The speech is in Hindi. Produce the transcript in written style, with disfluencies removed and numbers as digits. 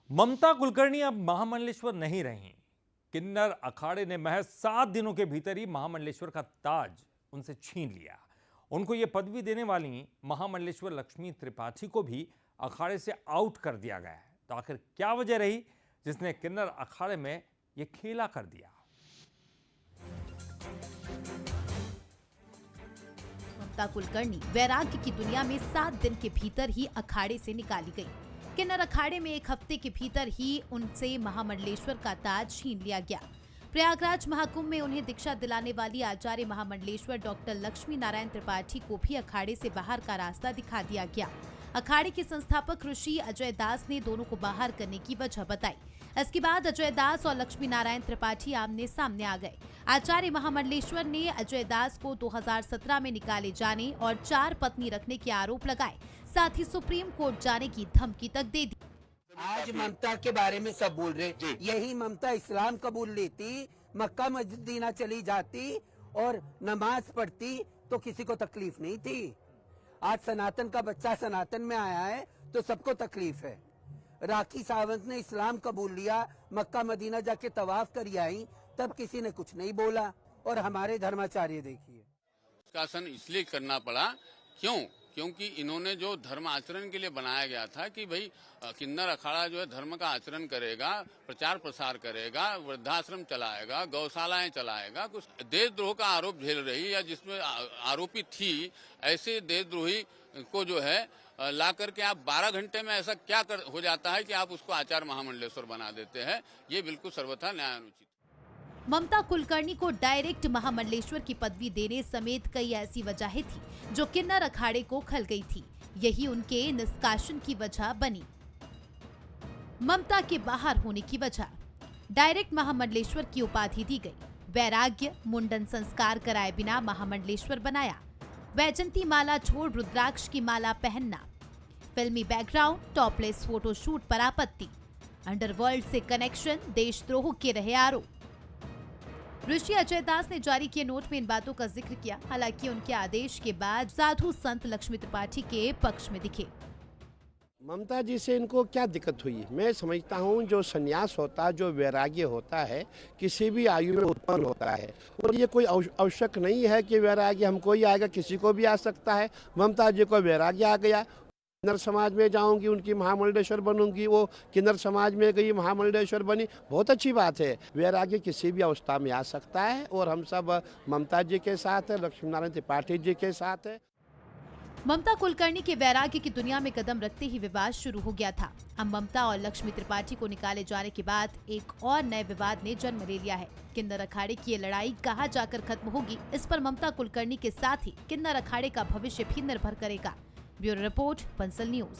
ममता कुलकर्णी अब महामंडलेश्वर नहीं रहीं। किन्नर अखाड़े ने महज 7 दिनों के भीतर ही महामंडलेश्वर का ताज उनसे छीन लिया। उनको ये पदवी देने वाली महामंडलेश्वर लक्ष्मी त्रिपाठी को भी अखाड़े से आउट कर दिया गया है। तो आखिर क्या वजह रही जिसने किन्नर अखाड़े में ये खेला कर दिया? ममता कुलकर्णी वैराग्य की दुनिया में 7 दिन के भीतर ही अखाड़े से निकाली गई। किन्नर अखाड़े में एक हफ्ते के भीतर ही उनसे महामंडलेश्वर का ताज छीन लिया गया। प्रयागराज महाकुंभ में उन्हें दीक्षा दिलाने वाली आचार्य महामंडलेश्वर डॉक्टर लक्ष्मी नारायण त्रिपाठी को भी अखाड़े से बाहर का रास्ता दिखा दिया गया। अखाड़े के संस्थापक ऋषि अजय दास ने दोनों को बाहर करने की वजह बताई। इसके बाद अजय दास और लक्ष्मी नारायण त्रिपाठी आमने सामने आ गए। आचार्य महामंडलेश्वर ने अजय दास को 2017 में निकाले जाने और 4 पत्नी रखने के आरोप लगाए, साथ ही सुप्रीम कोर्ट जाने की धमकी तक दे दी। आज ममता के बारे में सब बोल रहे, यही ममता इस्लाम कबूल लेती, मक्का मदीना चली जाती और नमाज पढ़ती तो किसी को तकलीफ नहीं थी। आज सनातन का बच्चा सनातन में आया है तो सबको तकलीफ है। राखी सावंत ने इस्लाम कबूल लिया, मक्का मदीना जाके तवाफ कर आई, तब किसी ने कुछ नहीं बोला। और हमारे धर्माचार्य देखिए, शासन इसलिए करना पड़ा क्योंकि इन्होंने जो धर्म आचरण के लिए बनाया गया था कि भाई किन्नर अखाड़ा जो है धर्म का आचरण करेगा, प्रचार प्रसार करेगा, वृद्धाश्रम चलाएगा, गौशालाएं चलाएगा, कुछ देशद्रोह का आरोप झेल रही या जिसमें आरोपित थी, ऐसे देशद्रोही को जो है ला करके आप 12 घंटे में ऐसा क्या हो जाता है कि आप उसको आचार्य महामंडलेश्वर बना देते हैं। ये बिल्कुल सर्वथा न्यायानुचित। ममता कुलकर्णी को डायरेक्ट महामंडलेश्वर की पदवी देने समेत कई ऐसी वजहें थी जो किन्नर अखाड़े को खल गई थी। यही उनके निष्कासन की वजह बनी। ममता के बाहर होने की वजह, डायरेक्ट महामंडलेश्वर की उपाधि दी गई। वैराग्य, मुंडन संस्कार कराए बिना महामंडलेश्वर बनाया। वैजंती माला छोड़ रुद्राक्ष की माला पहनना। फिल्मी बैकग्राउंड, टॉपलेस फोटोशूट पर आपत्ति। अंडरवर्ल्ड से कनेक्शन, देशद्रोह के रहे आरोप। ऋषि अजय दास ने जारी किए नोट में इन बातों का जिक्र किया। हालांकि उनके आदेश के बाद साधु संत लक्ष्मी त्रिपाठी के पक्ष में दिखे। ममता जी से इनको क्या दिक्कत हुई? मैं समझता हूँ जो संन्यास होता है, जो वैराग्य होता है, किसी भी आयु में उत्पन्न होता है और ये कोई आवश्यक नहीं है कि वैराग्य हमको ही आएगा, किसी को भी आ सकता है। ममता जी को वैराग्य आ गया, किन्नर समाज में जाऊंगी, उनकी महामंडलेश्वर बनूंगी, वो किन्नर समाज में गई, महामंडलेश्वर बनी, बहुत अच्छी बात है। वैराग्य किसी भी अवस्था में आ सकता है और हम सब ममता जी के साथ है, लक्ष्मी नारायण त्रिपाठी जी के साथ है। ममता कुलकर्णी के वैराग्य की दुनिया में कदम रखते ही विवाद शुरू हो गया था। अब ममता और लक्ष्मी त्रिपाठी को निकाले जाने के बाद एक और नए विवाद ने जन्म ले लिया है। किन्नर अखाड़े की ये लड़ाई कहां जाकर खत्म होगी, इस पर ममता कुलकर्णी के साथ ही किन्नर अखाड़े का भविष्य भी निर्भर करेगा। Bureau report, Bansal news.